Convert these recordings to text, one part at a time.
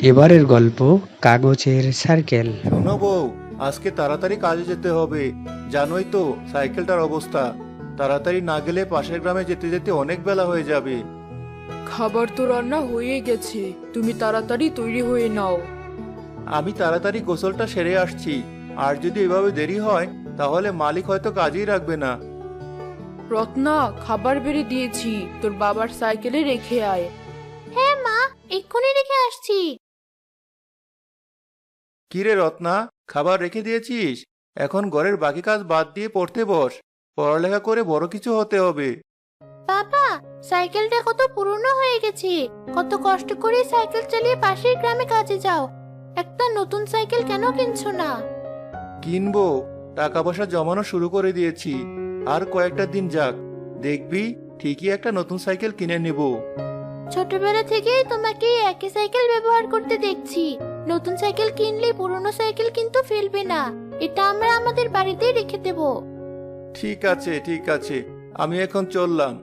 এবারের গল্প কাগজের সার্কেল। শোনো বউ, আজকে তাড়াতাড়ি কাজে যেতে হবে। জানোই তো সাইকেলটার অবস্থা। তাড়াতাড়ি না গেলে পাশের গ্রামে যেতে যেতে অনেক বেলা হয়ে যাবে। খাবার তো রান্না হয়ে গেছে, তুমি তাড়াতাড়ি তৈরি হয়ে নাও। আমি তাড়াতাড়ি গোসলটা সেরে আসছি। আর যদি এভাবে দেরি হয় তাহলে মালিক হয়তো কাজেই রাখবে না। রত্না, খাবার বেড়ে দিয়েছি, তোর বাবার সাইকেলে রেখে আয়। হ্যাঁ মা, এক্ষুনি রেখে আসছি। কিরে রত্না, খাবার রেখে দিয়েছিস? এখন ঘরের বাকি কাজ বাদ দিয়ে পড়তে বস। পড়ালেখা করে বড় কিছু হতে হবে। বাবা, সাইকেলটা কত পুরনো হয়ে গেছে। কত কষ্ট করে সাইকেল চালিয়ে পাশের গ্রামে কাজে যাও। একটা নতুন সাইকেল কেন কিনছো না? কিনবো, টাকা পয়সা জমানো শুরু করে দিয়েছি। আর কয়েকটা দিন যাক, দেখবি ঠিকই একটা নতুন সাইকেল কিনে নিব। ছোটবেলা থেকেই তোমাকে এই একই সাইকেল ব্যবহার করতে দেখছি। নতুন সাইকেল কিনলে পুরনো সাইকেল কিন্তু ফেলবে না। এটা আমরা আমাদের বাড়িতেই রেখে দেব। ঠিক আছে ঠিক আছে, আমি এখন চললাম।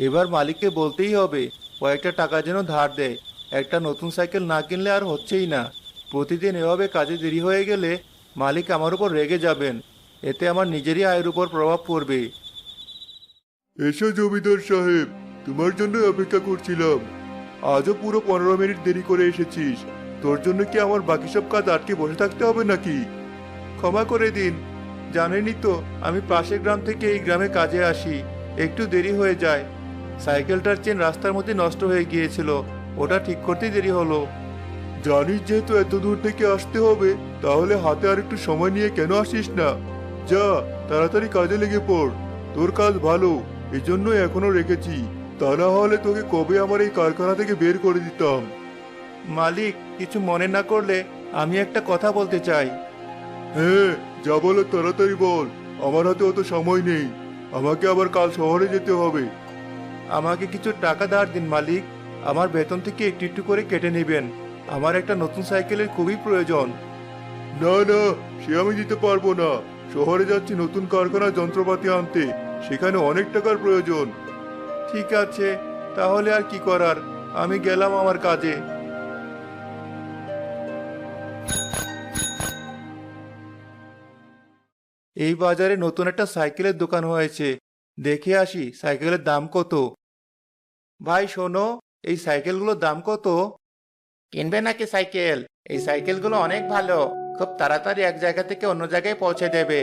এবার মালিককে বলতেই হবে কয়েকটা টাকা যেন ধার দেয়। একটা নতুন সাইকেল না কিনলে আর হচ্ছেই না। প্রতিদিন এভাবে কাজে দেরি হয়ে গেলে মালিক আমার উপর রেগে যাবেন। এতে আমার নিজেরই আয়ের উপর প্রভাব পড়বে। এসো জমিদার সাহেব, তোমার জন্য অপেক্ষা করছিলাম। আজও পুরো 15 মিনিট দেরি করে এসেছিস। তোর জন্য কি আমার বাকি সব কাজ আটকে বসে থাকতে হবে নাকি? ক্ষমা করে দিন। জানেনই তো আমি পাশের গ্রাম থেকে এই গ্রামে কাজে আসি। একটু দেরি হয়ে যায়। সাইকেলটার চেন রাস্তার মধ্যে নষ্ট হয়ে গিয়েছিল, ওটা ঠিক করতেই দেরি হলো। জানিস যেহেতু এত দূর থেকে আসতে হবে, তাহলে হাতে আর একটু সময় নিয়ে কেন আসিস না? যা, তাড়াতাড়ি কাজে লেগে পড়। তোর কাজ ভালো, এজন্যই এখনো রেখেছি। তা না হলে তোকে কবে আমার এই কারখানা থেকে বের করে দিতাম। মালিক, কিছু মনে না করলে আমি একটা কথা বলতে চাই। হ্যাঁ, যা বলো তাড়াতাড়ি বল। আমার হাতে অত সময় নেই। আমাকে আবার কাল শহরে যেতে হবে। আমাকে কিছু টাকা ধার দিন মালিক। আমার বেতন থেকে একটু একটু করে কেটে নেবেন। আমার একটা নতুন সাইকেলের খুবই প্রয়োজন। না না, সে আমি দিতে পারবো না। শহরে যাচ্ছি নতুন কারখানার যন্ত্রপাতি আনতে, সেখানে অনেক টাকার প্রয়োজন। ঠিক আছে, তাহলে আর কি করার, আমি গেলাম আমার কাজে। এই বাজারে নতুন একটা সাইকেলের দোকান হয়েছে। দেখে আসি সাইকেলের দাম কত। ভাই শোনো, এই সাইকেলগুলোর দাম কত? কিনবে নাকি সাইকেল? এই সাইকেলগুলো অনেক ভালো, খুব তাড়াতাড়ি এক জায়গা থেকে অন্য জায়গায় পৌঁছে দেবে।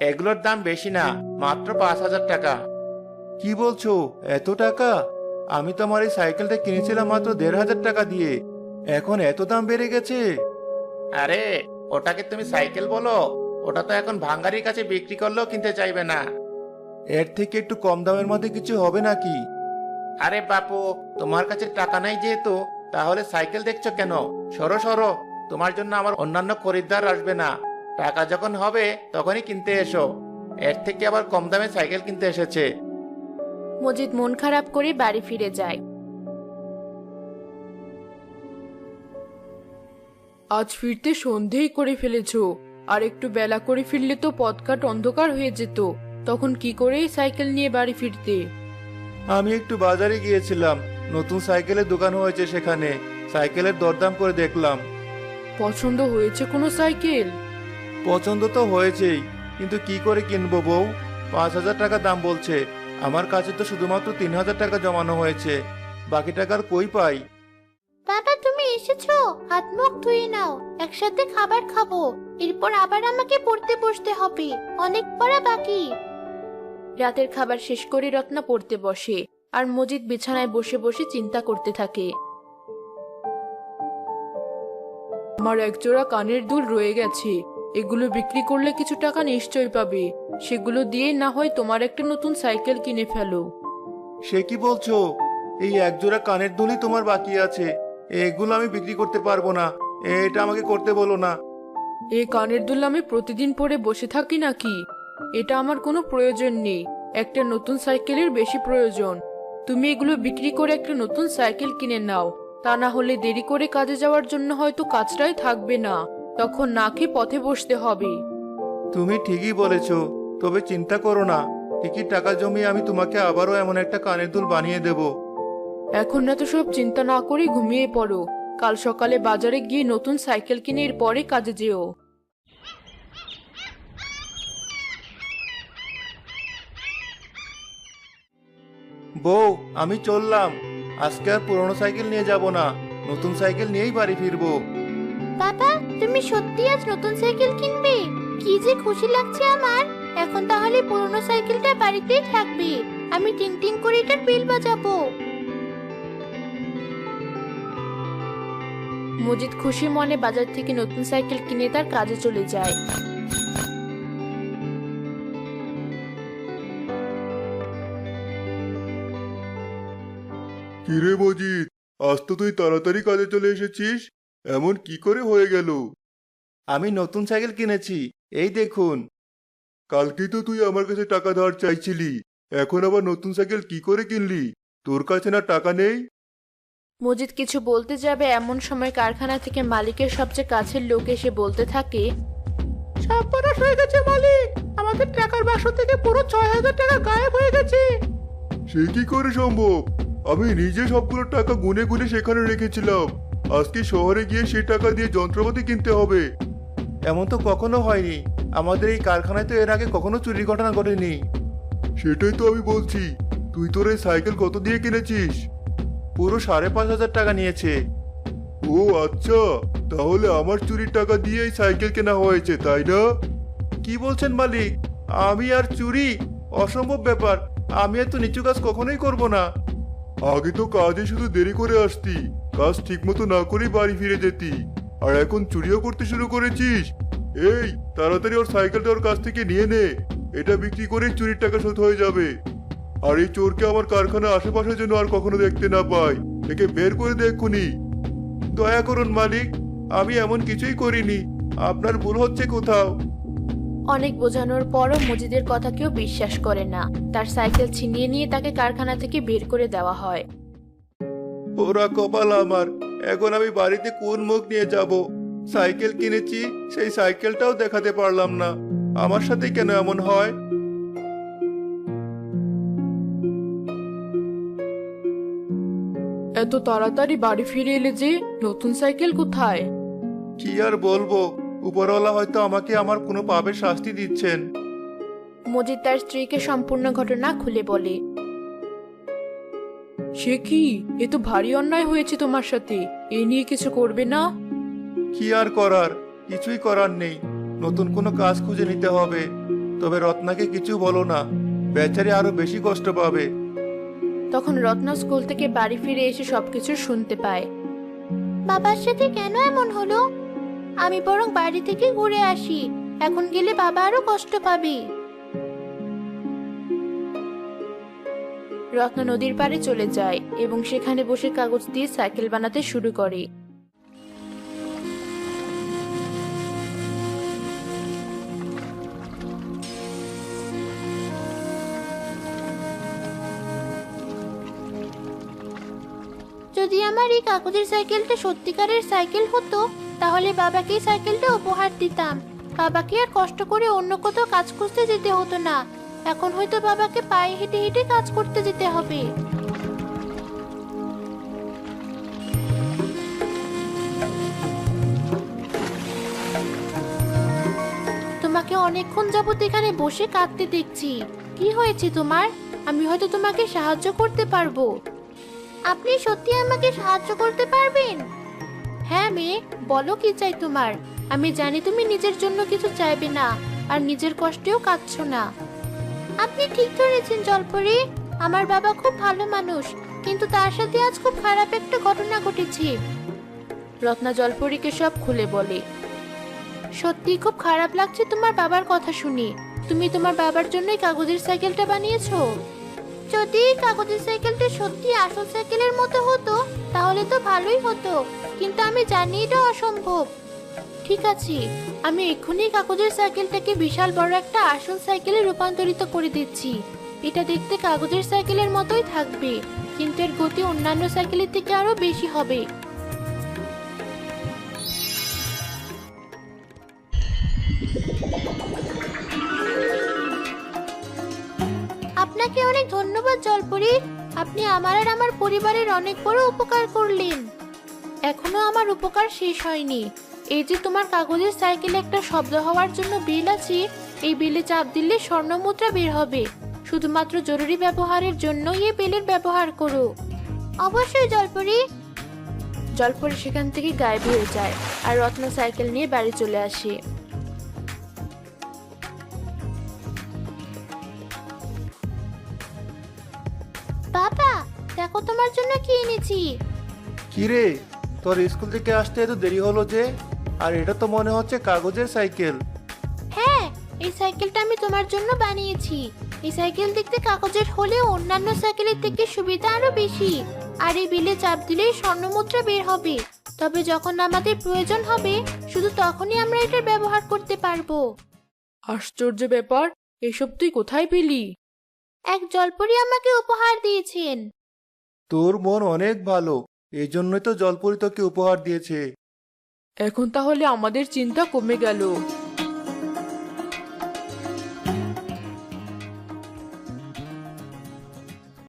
এগুলোর দাম বেশি না, মাত্র 5,000 টাকা। কি বলছো, এত টাকা? আমি তো আমার এই সাইকেলটা কিনেছিলাম মাত্র 1,500 টাকা দিয়ে। এখন এত দাম বেড়ে গেছে? আরে, ওটাকে তুমি সাইকেল বলো? ওটা তো এখন ভাঙ্গারির কাছে বিক্রি করলেও কিনতে চাইবে না। এর থেকে একটু কম দামের মধ্যে কিছু হবে নাকি? আরে বাপু, তোমার কাছে টাকা নাই যেহেতু, তাহলে সাইকেল দেখছো কেন? সরো সরো, তোমার জন্য আমার অন্যান্য খরিদ্দার আসবে না। টাকা যখন হবে তখনই কিনতে এসো। এর থেকে আবার কম দামে সাইকেল কিনতে এসেছে। মজিদ মন খারাপ করে বাড়ি ফিরে যায়। আজ ফিরতে সন্ধেই করে ফেলেছো। আর একটু বেলা করে ফিরলে তো পথঘাট অন্ধকার হয়ে যেত। তখন কি করে এই সাইকেল নিয়ে বাড়ি ফিরতে? আমি একটু বাজারে গিয়েছিলাম, নতুন সাইকেলের দোকান হয়েছে সেখানে। সাইকেলের দরদাম করে দেখলাম। পছন্দ হয়েছে কোনো সাইকেল? পছন্দ তো হয়েছেই, কিন্তু কি করে কিনবো বউ? 5,000 টাকা দাম বলছে। আমার কাছে তো শুধুমাত্র 3,000 টাকা জমানো হয়েছে। বাকি টাকার কই পাই? বাবা, তুমি এসেছো? হাত মুখ ধুয়ে নাও, একসাথে খাবার খাবো। এরপর আবার আমাকে পড়তে বসতে হবে, অনেক পড়া বাকি। রাতের খাবার শেষ করে রত্না পড়তে বসে, আর মজিদ বিছানায় বসে বসে চিন্তা করতে থাকে। আমার একজোড়া কানের দুল রয়ে গেছে, এগুলো বিক্রি করলে কিছু টাকা নিশ্চয় পাবে। সেগুলো দিয়ে না হয় তোমার একটা নতুন সাইকেল কিনে ফেলো। সে কি বলছো? এই একজোড়া কানের দুলই তোমার বাকি আছে? এগুলো আমি বিক্রি করতে পারবো না। এটা আমাকে করতে বলো না। এই কানের দুল আমি প্রতিদিন পরে বসে থাকি নাকি? এটা আমার কোনো প্রয়োজন নেই, একটা নতুন সাইকেলের বেশি প্রয়োজন। তুমি এগুলো বিক্রি করে একটা নতুন সাইকেল কিনে নাও। তা না হলে দেরি করে কাজে যাওয়ার জন্য হয়তো কাজটাই থাকবে না, তখন না খেয়ে পথে বসতে হবে। তুমি ঠিকই বলেছো, তবে চিন্তা করো না। ঠিকই টাকা জমিয়ে আমি তোমাকে আবারও এমন একটা কানের দুল বানিয়ে দেব। এখন এত সব চিন্তা না করে ঘুমিয়ে পড়ো। কাল সকালে বাজারে গিয়ে নতুন সাইকেল কিনে এরপরে কাজে যেও। বউ, আমি চললাম। আজকে আর পুরনো সাইকেল নিয়ে যাব না, নতুন সাইকেল নিয়েই বাড়ি ফিরবো। বাবা, তুমি সত্যি আজ নতুন সাইকেল কিনবে? কি যে খুশি লাগছে আমার। এখন তাহলে পুরনো সাইকেলটা বাড়িতেই থাকবে, আমি টিং টিং করে এটার বেল বাজাবো। মজিদ খুশি মনে বাজার থেকে নতুন সাইকেল কিনে তার কাজে চলে যায়। কিরে মজিদ, আজ তো তুই তাড়াতাড়ি কাজে চলে এসেছিস, এমন কি করে হয়ে গেল? আমি নতুন সাইকেল কিনেছি, এই দেখুন। কালকেই তো তুই আমার কাছে টাকা ধার চাইছিলি, এখন আবার নতুন সাইকেল কি করে কিনলি? তোর কাছে না টাকা নেই? মজিদ কিছু বলতে যাবে এমন সময় কারখানা থেকে মালিকের সবচেয়ে কাছের লোক এসে বলতে থাকে, সর্বনাশ হয়ে গেছে মালিক, আমাদের টাকার বাক্স থেকে পুরো ৬,০০০ টাকা গায়েব হয়ে গেছে। সে কি করে সম্ভব? আমি নিজে সবগুলো টাকা গুনে গুনে সেখানে রেখেছিলাম। আজকে শহরে গিয়ে সেই টাকা দিয়ে যন্ত্রপাতি কিনতে হবে। এমন তো কখনো হয়নি, আমাদের এই কারখানায় তো এর আগে কখনো চুরির ঘটনা ঘটেনি। সেটাই তো আমি বলছি, তুই তোর এই সাইকেল কত দিয়ে কিনেছিস? পুরো ৫,৫০০ টাকা নিয়েছে। ও আচ্ছা, তাহলে আমার চুরির টাকা দিয়ে এই সাইকেল কেনা হয়েছে, তাই না? কি বলছেন মালিক? আমি আর চুরি? অসম্ভব ব্যাপার, আমি এত নিচু কাজ কখনোই করব না। আগে তো কাজে শুধু দেরি করে আসতি, কাজ ঠিকমতো না করেই বাড়ি ফিরে যেতি, আর এখন চুরিও করতে শুরু করেছিস। এই তাড়াতাড়ি ওর সাইকেলটা ওর কাছ থেকে নিয়ে নে, এটা বিক্রি করেই চুরির টাকা শোধ হয়ে যাবে। আর এই চোরকে আমার কারখানা আশেপাশের জন্য আর কখনো দেখতে না পাই, একে বের করে দে এক্ষুনি। দয়া করুন মালিক, আমি এমন কিছুই করিনি, আপনার ভুল হচ্ছে কোথাও। অনেক বোঝানোর পরও মজিদের কথা কেউ বিশ্বাস করে না। তার সাইকেল ছিনিয়ে নিয়ে তাকে কারখানা থেকে বের করে দেওয়া হয়। ওরা কপাল আমার, এখন আমি বাড়িতে কোন মুখ নিয়ে যাব? সাইকেল কিনেছি, সেই সাইকেলটাও দেখাতে পারলাম না। আমার সাথে কেন এমন হয়? এত তাড়াতাড়ি বাড়ি ফিরে এলে যে, নতুন সাইকেল কোথায়? কি আর বলবো, উপরওয়ালা হয়তো আমাকে আমার কোনো পাপের শাস্তি দিচ্ছেন। মজিদ তার স্ত্রীকে সম্পূর্ণ ঘটনা খুলে বলে। সে কি, এ তো ভারী অন্যায় হয়েছে তোমার সাথে, এ নিয়ে কিছু করবে না? কি আর করার, কিছুই করার নেই, নতুন কোনো কাজ খুঁজে নিতে হবে। তবে রত্নাকে কিছু বলো না, বেচারি আরো বেশি কষ্ট পাবে। তখন রত্না স্কুল থেকে বাড়ি ফিরে এসে সবকিছু শুনতে পায়। বাবার সাথে কেন এমন হলো? আমি বরং বাড়ি থেকে ঘুরে আসি, এখন গেলে বাবা আরো কষ্ট পাবে। রত্না নদীর পাড়ে চলে যায় এবং সেখানে বসে কাগজ দিয়ে সাইকেল বানাতে শুরু করে। যদি আমার এই কাগজের সাইকেলটা সত্যিকারের সাইকেল হতো, তাহলে বাবাকে এই সাইকেলটা উপহার দিতাম। বাবাকে আর কষ্ট করে অন্য কোথাও কাজ করতে যেতে হতো না। এখন হয়তো বাবাকে পায়ে হেঁটে হেঁটে কাজ করতে যেতে হবে। তোমাকে অনেকক্ষণ যাবত এখানে বসে কাঁদতে দেখছি, কি হয়েছে তোমার? আমি হয়তো তোমাকে সাহায্য করতে পারবো। আপনি সত্যি আমাকে সাহায্য করতে পারবেন? হ্যাঁ মেয়ে, বলো কি চাই তোমার। আমি জানি তুমি নিজের জন্য কিছু চাইবে না, আর নিজের কষ্টেও কাঁদছো না। আপনি ঠিক ধরেছেন জলপরি, আমার বাবা খুব ভালো মানুষ, কিন্তু তার সাথে আজ খুব খারাপ একটা ঘটনা ঘটেছে। রত্না জলপরীকে সব খুলে বলে। সত্যি খুব খারাপ লাগছে তোমার বাবার কথা শুনে। তুমি তোমার বাবার জন্যই কাগজের সাইকেলটা বানিয়েছো? যদি কাগজের সাইকেলটা সত্যি আসল সাইকেলের মতো হতো তাহলে তো ভালোই হতো, কিন্তু আমি জানি এটা অসম্ভব। ঠিক আছে, আমি এক্ষুনি কাগজের সাইকেলটাকে বিশাল বড় একটা আসল সাইকেলে রূপান্তরিত করে দিচ্ছি। এটা দেখতে কাগজের সাইকেলের মতোই থাকবে, কিন্তু এর গতি অন্যান্য সাইকেলের থেকে আরো বেশি হবে। আপনাকে অনেক ধন্যবাদ জলপরি, আপনি আমার আর আমার পরিবারের অনেক বড় উপকার করলেন। এখনো আমার উপকার শেষ হয়নি। এই যে তোমার কাগজের সাইকেলে একটা শব্দ হওয়ার জন্য বিল আছে, এই বিলে চাপ দিলে স্বর্ণমুদ্রা বের হবে। শুধুমাত্র জরুরি ব্যবহারের জন্যই এই বিলের ব্যবহার করো। অবশ্যই জলপরি। জলপরি সেখান থেকে গায়েব হয়ে যায় আর রত্ন সাইকেল নিয়ে বাড়ি চলে আসে। বাবা, দেখো তোমার জন্য কি এনেছি। কি রে, তোর স্কুল থেকে আসতে এত দেরি হলো যে? আর এটা তো মনে হচ্ছে কাগজের সাইকেল। হ্যাঁ, এই সাইকেলটা আমি তোমার জন্য বানিয়েছি। এই সাইকেল দেখতে কাগজের হলেও অন্যান্য সাইকেলের থেকে সুবিধা আরো বেশি। আর এই বিলে চাপ দিলেই স্বর্ণমুদ্রা বের হবে। তবে যখন আমাদের প্রয়োজন হবে, শুধু তখনই আমরা এটার ব্যবহার করতে পারবো। আশ্চর্য ব্যাপার, এসব তুই কোথায় পেলি? এক জলপরি আমাকে উপহার দিয়েছেন। তোর মন অনেক ভালো, এই জন্যই তো জলপরি তোকে উপহার দিয়েছে। এখন তাহলে আমাদের চিন্তা কমে গেল।